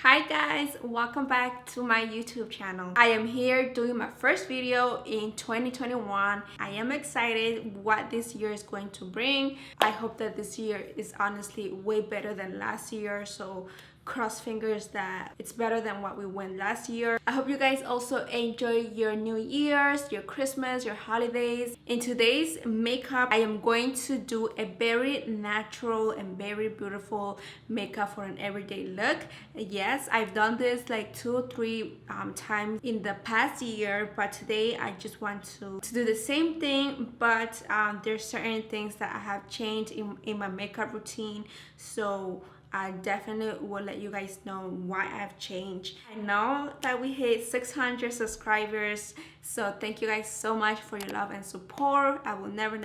Hi guys, welcome back to my YouTube channel. I am here doing my first video in 2021. I am excited what this year is going to bring. I hope that this year is honestly way better than last year, so cross fingers that it's better than what we went last year. I hope you guys also enjoy your New Year's, your Christmas, your holidays. In today's makeup, I am going to do a very natural and very beautiful makeup for an everyday look. Yes, I've done this like 2-3 times in the past year, but today I just want to do the same thing, but there's certain things that I have changed in my makeup routine, so I definitely will let you guys know why I've changed. I know that we hit 600 subscribers, so thank you guys so much for your love and support. I will never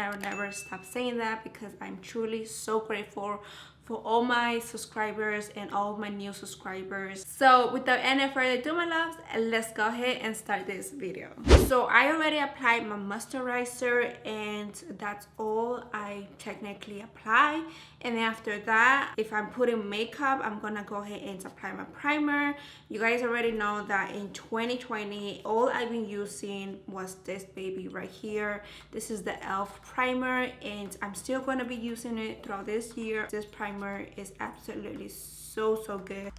stop saying that because I'm truly so grateful for all my subscribers and all my new subscribers. So without any further ado, my loves, let's go ahead and start this video. So I already applied my moisturizer and that's all I technically apply. And after that, if I'm putting makeup, I'm gonna go ahead and apply my primer. You guys already know that in 2020, all I've been using was this baby right here. This is the E.L.F primer and I'm still gonna be using it throughout this year. This primer is absolutely so good.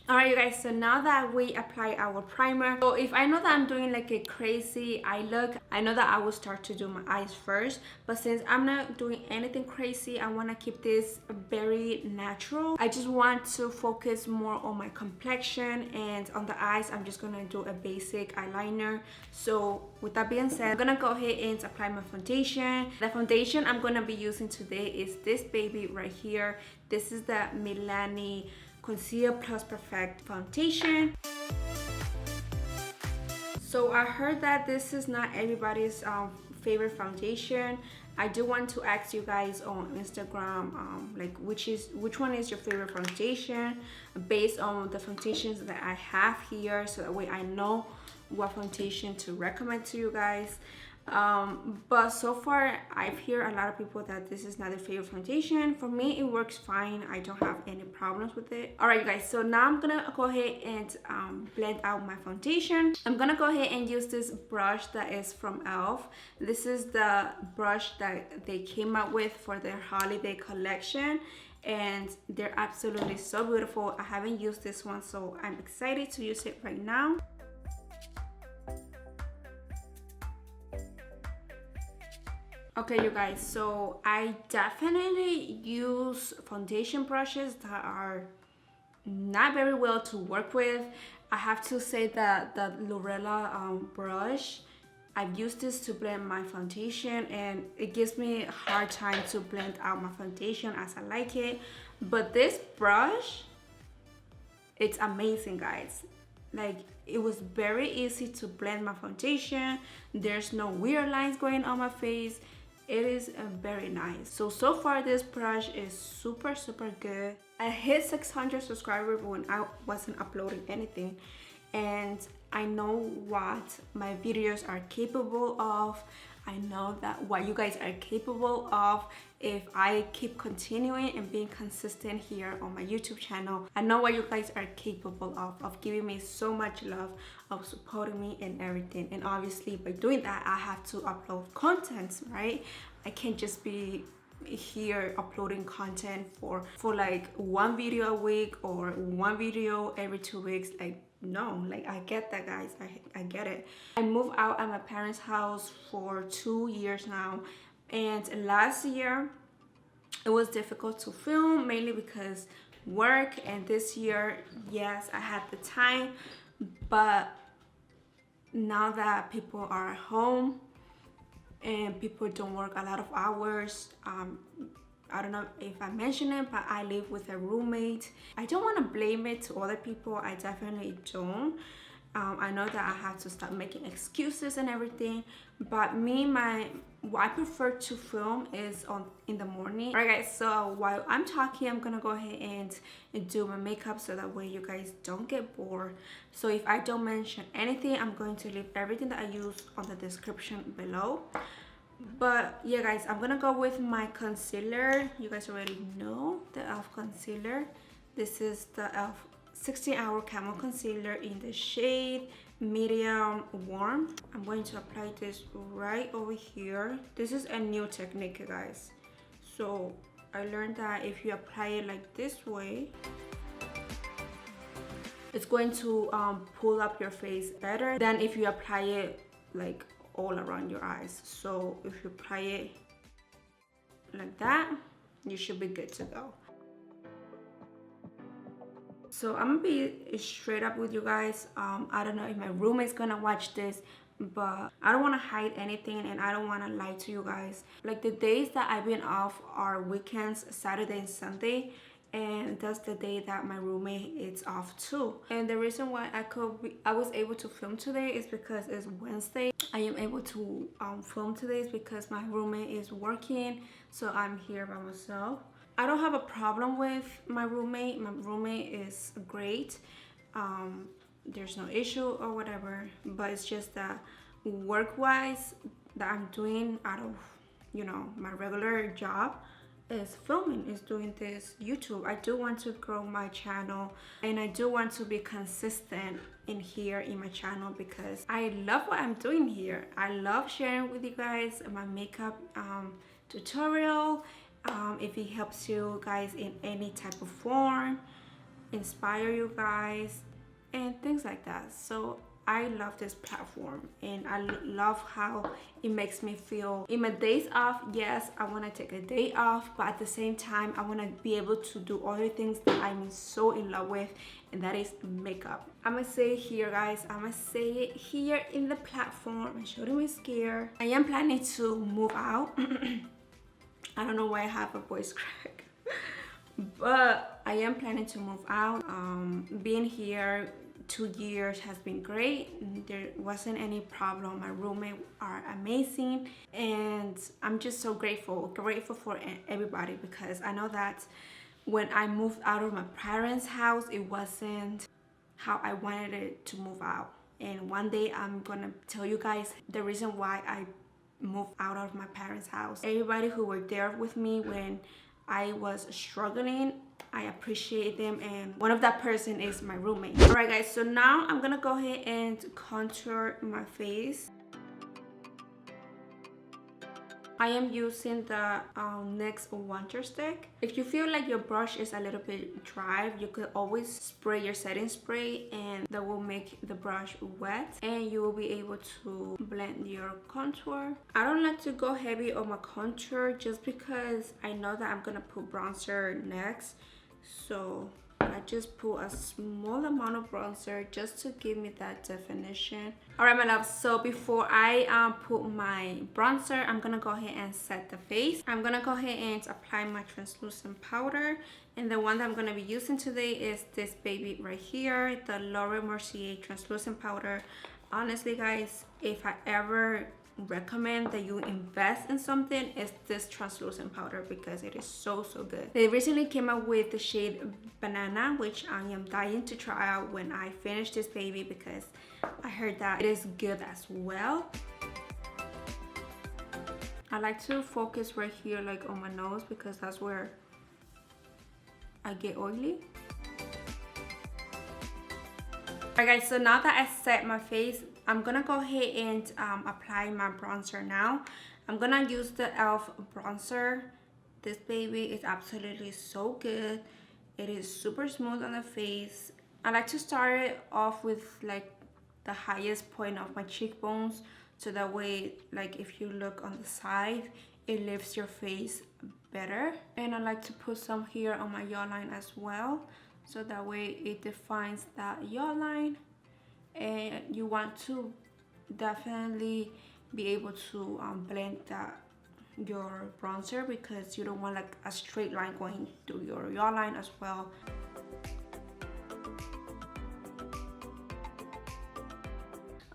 Alright you guys, so now that we apply our primer, so if I know that I'm doing like a crazy eye look, I know that I will start to do my eyes first, but since I'm not doing anything crazy, I want to keep this very natural. I just want to focus more on my complexion, and on the eyes I'm just gonna do a basic eyeliner. So with that being said, I'm gonna go ahead and apply my foundation. The foundation I'm gonna be using today is this baby right here. This is the Milani Conceal Plus Perfect foundation. So I heard that this is not everybody's favorite foundation. I do want to ask you guys on Instagram like which one is your favorite foundation based on the foundations that I have here, so that way I know what foundation to recommend to you guys. But so far I've heard a lot of people that this is not their favorite foundation. For me, it works fine. I don't have any problems with it. All right you guys, so now I'm gonna go ahead and blend out my foundation. I'm gonna go ahead and use this brush that is from E.L.F. This is the brush that they came out with for their holiday collection, and they're absolutely so beautiful. I haven't used this one, so I'm excited to use it right now. Okay you guys, so I definitely use foundation brushes that are not very well to work with. I have to say that the Loreal brush, I've used this to blend my foundation and it gives me a hard time to blend out my foundation as I like it. But this brush, it's amazing guys. Like, it was very easy to blend my foundation. There's no weird lines going on my face. It is very nice. So far this brush is super good. I hit 600 subscribers when I wasn't uploading anything, and I know what my videos are capable of. I know that what you guys are capable of if I keep continuing and being consistent here on my YouTube channel. I know what you guys are capable of giving me so much love, of supporting me and everything. And obviously by doing that, I have to upload content, right? I can't just be here uploading content for like one video a week or one video every 2 weeks. Like, no, like I get that guys, I get it. I moved out at my parents' house for 2 years now, and last year it was difficult to film, mainly because work, and this year, yes, I had the time, but now that people are at home and people don't work a lot of hours, I don't know if I mentioned it, but I live with a roommate. I don't want to blame it to other people. I definitely don't. I know that I have to stop making excuses and everything, but me, what I prefer to film is in the morning. All right guys, so while I'm talking, I'm gonna go ahead and do my makeup so that way you guys don't get bored. So if I don't mention anything, I'm going to leave everything that I use on the description below. But yeah guys, I'm gonna go with my concealer. You guys already know the E.L.F concealer. This is the E.L.F 16-hour Camo concealer in the shade medium warm. I'm going to apply this right over here. This is a new technique guys, so I learned that if you apply it like this way, it's going to pull up your face better than if you apply it like all around your eyes. So if you apply it like that, you should be good to go. So I'm gonna be straight up with you guys. I don't know if my roommate's gonna watch this, but I don't want to hide anything and I don't want to lie to you guys. Like the days that I've been off are weekends, Saturday and Sunday, and that's the day that my roommate is off too. And the reason why I was able to film today is because it's Wednesday. I am able to film today is because my roommate is working, so I'm here by myself. I don't have a problem with my roommate. My roommate is great. There's no issue or whatever, but it's just that work-wise that I'm doing out of, you know, my regular job is filming, is doing this YouTube. I do want to grow my channel and I do want to be consistent in here in my channel because I love what I'm doing here. I love sharing with you guys my makeup tutorial. If it helps you guys in any type of form, inspire you guys and things like that. So I love this platform and I love how it makes me feel. In my days off, yes, I want to take a day off, but at the same time I want to be able to do other things that I'm so in love with, and that is makeup. I'm gonna say it here guys, I'm gonna say it here in the platform. I'm showing my scare. I am planning to move out. I don't know why I have a voice crack, but I am planning to move out. Being here 2 years has been great. There wasn't any problem. My roommates are amazing and I'm just so grateful for everybody, because I know that when I moved out of my parents' house, it wasn't how I wanted it to move out. And one day I'm gonna tell you guys the reason why I moved out of my parents' house. Everybody who were there with me when I was struggling, I appreciate them, and one of that person is my roommate. All right guys, so now I'm gonna go ahead and contour my face. I am using the NYX Wonder Stick. If you feel like your brush is a little bit dry, you could always spray your setting spray and that will make the brush wet and you will be able to blend your contour. I don't like to go heavy on my contour just because I know that I'm gonna put bronzer next. So I just put a small amount of bronzer just to give me that definition. All right my loves, so before I put my bronzer, I'm gonna go ahead and set the face. I'm gonna go ahead and apply my translucent powder, and the one that I'm gonna be using today is this baby right here, the L'Oreal Mercier translucent powder. Honestly guys, if I ever recommend that you invest in something, is this translucent powder, because it is so good. They recently came out with the shade Banana, which I am dying to try out when I finish this baby because I heard that it is good as well. I like to focus right here, like on my nose, because that's where I get oily. Alright guys, so now that I set my face, I'm gonna go ahead and apply my bronzer now. I'm gonna use the E.L.F bronzer. This baby is absolutely so good. It is super smooth on the face. I like to start it off with like the highest point of my cheekbones, so that way, like if you look on the side, it lifts your face better. And I like to put some here on my jawline as well, so that way it defines that jawline. And you want to definitely be able to blend your bronzer, because you don't want like a straight line going through your jawline as well.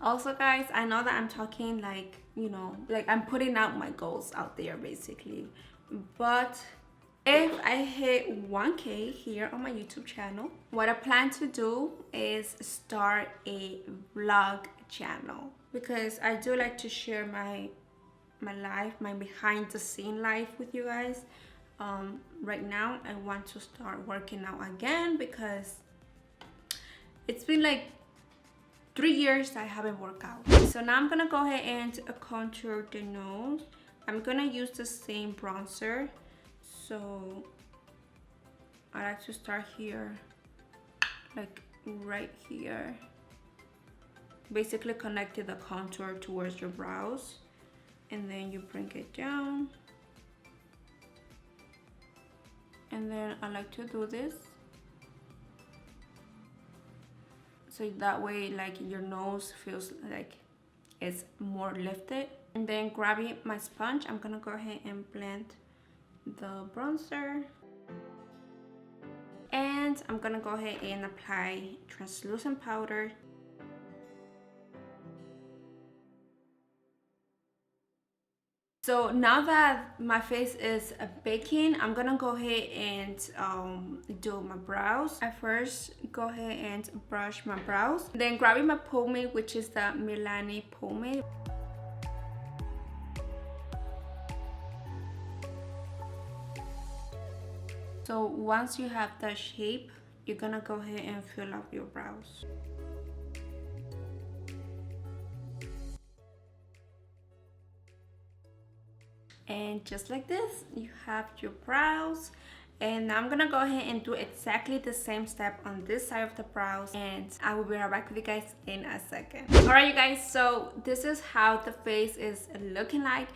Also guys, I know that I'm talking like, you know, like I'm putting out my goals out there basically, but if I hit 1K here on my YouTube channel, what I plan to do is start a vlog channel, because I do like to share my my life, my behind the scene life with you guys. Right now I want to start working out again because it's been like 3 years I haven't worked out. So now I'm gonna go ahead and contour the nose. I'm gonna use the same bronzer. So I like to start here, like right here. Basically connected the contour towards your brows, and then you bring it down. And then I like to do this. So that way, like, your nose feels like it's more lifted. And then grabbing my sponge, I'm gonna go ahead and blend the bronzer. And I'm gonna go ahead and apply translucent powder. So now that my face is baking, I'm gonna go ahead and do my brows. I first go ahead and brush my brows, then grabbing my pomade, which is the Milani pomade. So once you have that shape, you're gonna go ahead and fill up your brows. And just like this, you have your brows. And now I'm gonna go ahead and do exactly the same step on this side of the brows, and I will be right back with you guys in a second. All right, you guys, so this is how the face is looking like.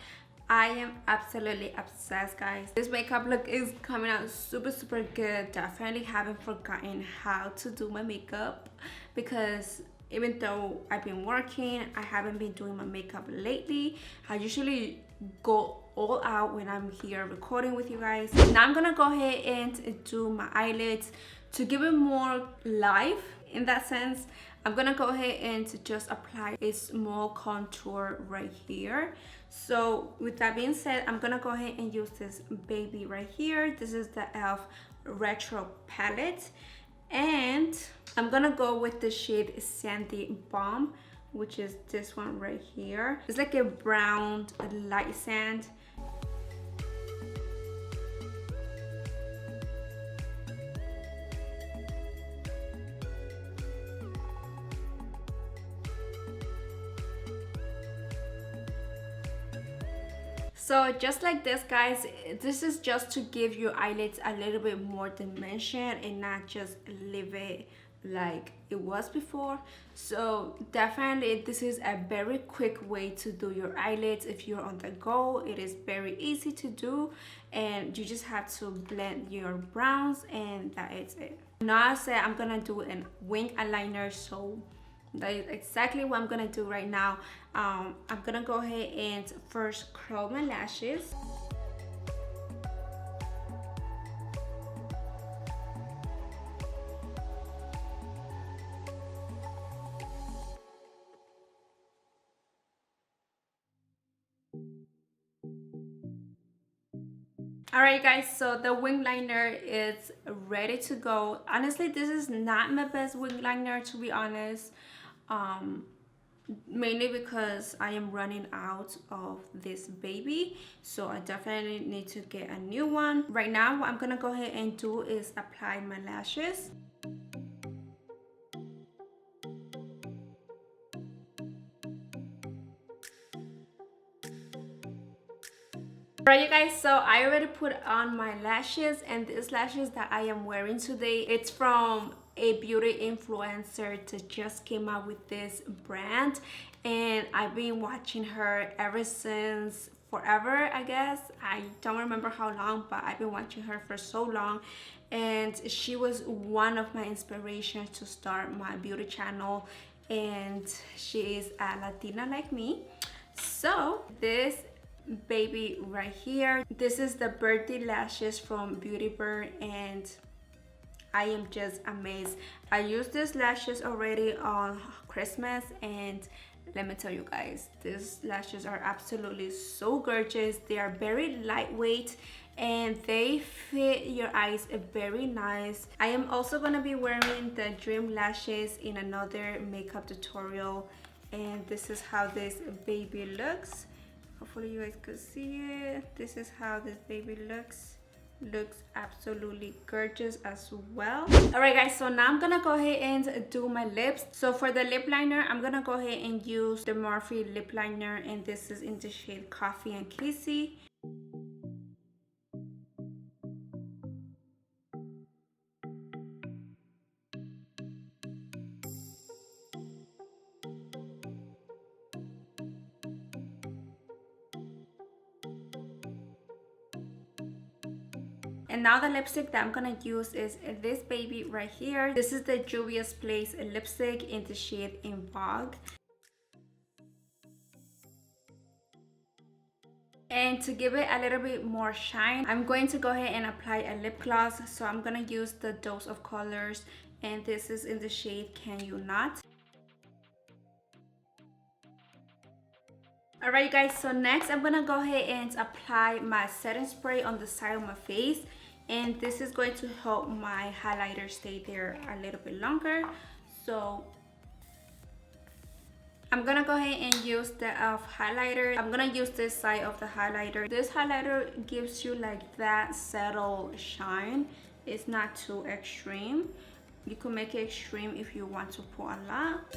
I am absolutely obsessed, guys. This makeup look is coming out super good. Definitely haven't forgotten how to do my makeup, because even though I've been working, I haven't been doing my makeup lately. I usually go all out when I'm here recording with you guys. Now I'm gonna go ahead and do my eyelids to give it more life in that sense. I'm gonna go ahead and just apply a small contour right here. So with that being said, I'm gonna go ahead and use this baby right here. This is the E.L.F retro palette, and I'm gonna go with the shade Sandy Bomb, which is this one right here. It's like a brown light sand. So just like this, guys, this is just to give your eyelids a little bit more dimension and not just leave it like it was before. So definitely this is a very quick way to do your eyelids. If you're on the go, it is very easy to do, and you just have to blend your browns, and that is it. Now I say I'm gonna do a wing eyeliner, so that is exactly what I'm gonna do right now. I'm gonna go ahead and first curl my lashes. Alright guys, so the wing liner is ready to go. Honestly, this is not my best wing liner, to be honest. Mainly because I am running out of this baby, so I definitely need to get a new one. Right now, what I'm gonna go ahead and do is apply my lashes. Alright you guys, so I already put on my lashes, and these lashes that I am wearing today, it's from a beauty influencer that just came out with this brand, and I've been watching her ever since forever, I guess. I don't remember how long, but I've been watching her for so long, and she was one of my inspirations to start my beauty channel, and she is a Latina like me. So this baby right here, this is the birthday lashes from Beauty Bird, and I am just amazed. I used these lashes already on Christmas, and let me tell you guys, these lashes are absolutely so gorgeous. They are very lightweight and they fit your eyes very nice. I am also gonna be wearing the Dream lashes in another makeup tutorial, and this is how this baby looks. Hopefully you guys could see it. This is how this baby looks absolutely gorgeous as well. All right guys, so now I'm gonna go ahead and do my lips. So for the lip liner, I'm gonna go ahead and use the Morphe lip liner, and this is in the shade Coffee and Kissy. And now the lipstick that I'm gonna use is this baby right here. This is the Juvia's Place lipstick in the shade In Vogue. And to give it a little bit more shine, I'm going to go ahead and apply a lip gloss. So I'm gonna use the Dose of Colors, and this is in the shade Can You Not. Alright guys, so next I'm gonna go ahead and apply my setting spray on the side of my face, and this is going to help my highlighter stay there a little bit longer. So I'm gonna go ahead and use the E.L.F highlighter. I'm gonna use this side of the highlighter. This highlighter gives you like that settled shine. It's not too extreme. You can make it extreme if you want to put a lot.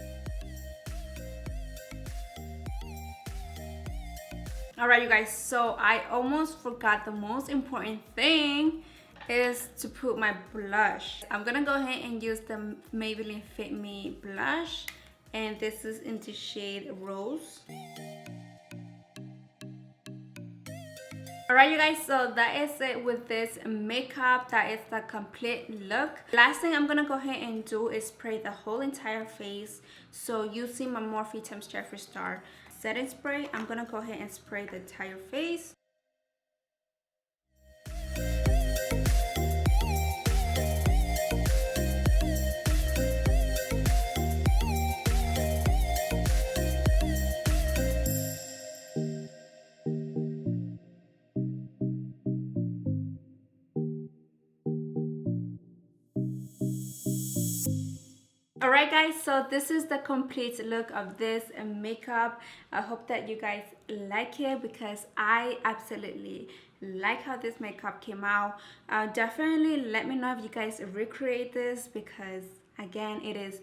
Alright you guys, so I almost forgot the most important thing is to put my blush. I'm gonna go ahead and use the Maybelline Fit Me blush, and this is in the shade Rose. Alright you guys, so that is it with this makeup. That is the complete look. Last thing I'm gonna go ahead and do is spray the whole entire face. So using my Morphe Temps Jeffree Star setting spray, I'm gonna go ahead and spray the entire face. Alright guys, so this is the complete look of this makeup. I hope that you guys like it, because I absolutely like how this makeup came out. Definitely let me know if you guys recreate this, because again, it is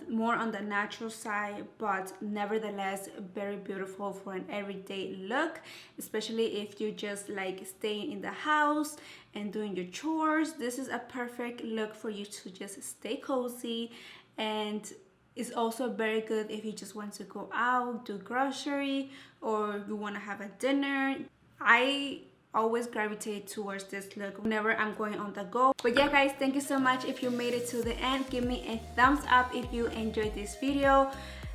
more on the natural side, but nevertheless very beautiful for an everyday look, especially if you just like staying in the house and doing your chores. This is a perfect look for you to just stay cozy, and it's also very good if you just want to go out, do grocery, or you want to have a dinner. I always gravitate towards this look whenever I'm going on the go. But yeah guys, thank you so much. If you made it to the end, give me a thumbs up if you enjoyed this video.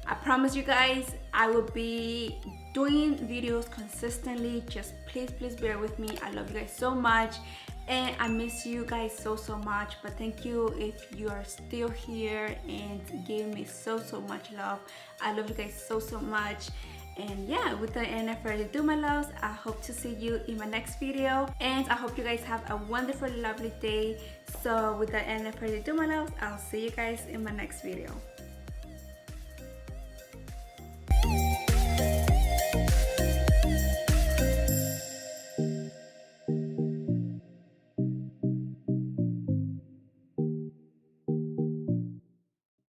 I promise you guys I will be doing videos consistently. Just please bear with me. I love you guys so much, and I miss you guys so much. But thank you if you are still here and giving me so much love. I love you guys so much. And yeah, without any further ado, my loves, I hope to see you in my next video, and I hope you guys have a wonderful, lovely day. So without any further ado, my loves, I'll see you guys in my next video.